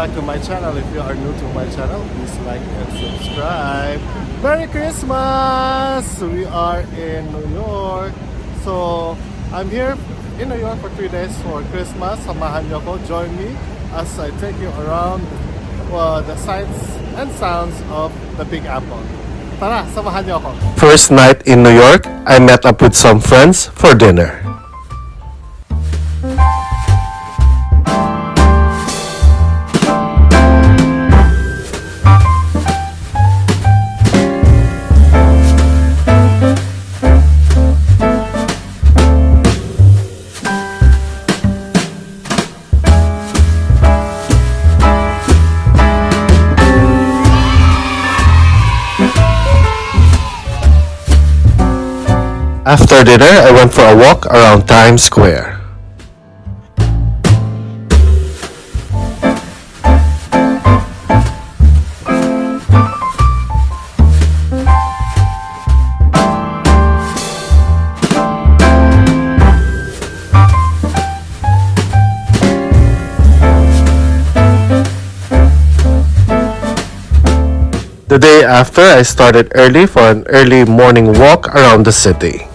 back to my channel. If you are new to my channel, please like and subscribe. Merry Christmas! We are in New York. So, I'm here in New York for 3 days for Christmas. Samahan niyo ko. Join me as I take you around the sights and sounds of the Big Apple. Tara, samahan niyo ako. First night in New York, I met up with some friends for dinner. After dinner, I went for a walk around Times Square. The day after, I started early for an early morning walk around the city.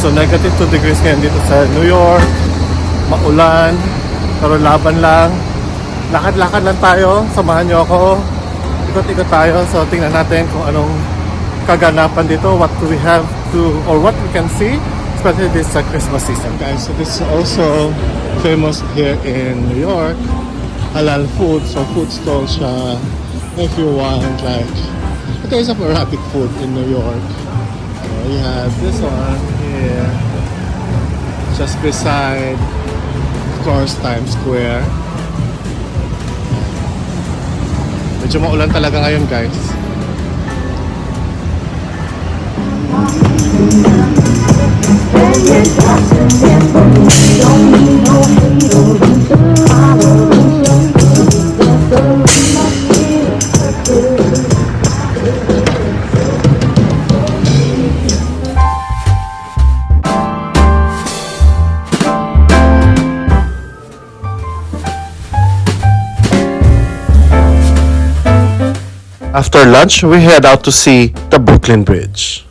So negative 2 degrees ngayon dito sa New York. Maulan, pero laban lang. Lakad-lakad lang tayo. Samahan nyo ako. Ikot-ikot tayo. So tingnan natin kung anong kaganapan dito. What do we have to, or what we can see, especially this Christmas season. Guys, so this is also famous here in New York. Halal food. So food stalls siya. If you want like a taste of Arabic food in New York. So we have this one here. Just beside, of course, Times Square. Medyo maulan talaga ngayon, guys. After lunch, we head out to see the Brooklyn Bridge.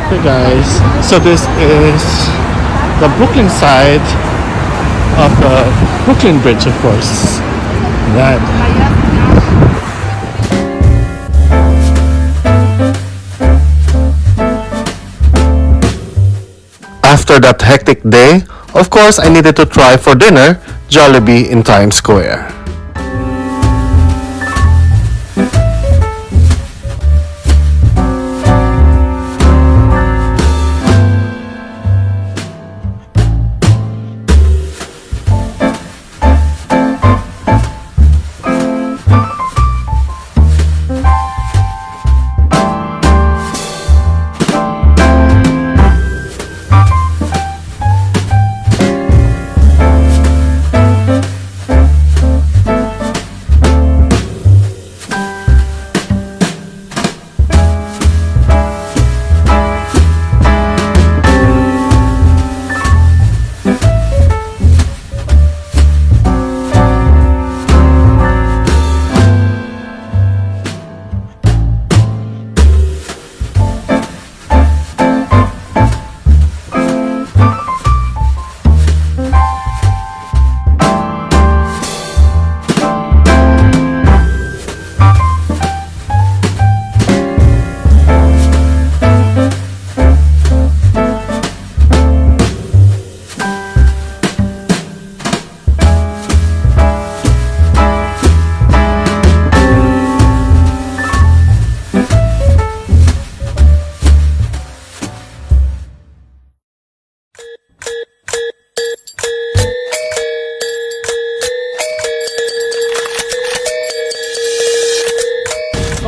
Okay guys, so this is the Brooklyn side of the Brooklyn Bridge, of course. That. After that hectic day, of course, I needed to try for dinner Jollibee in Times Square.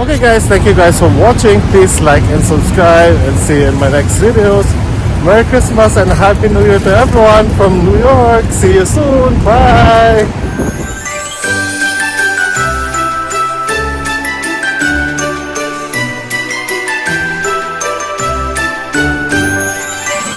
Okay guys, thank you guys for watching. Please like and subscribe, and see you in my next videos. Merry Christmas and Happy New Year to everyone from New York. See you soon. Bye.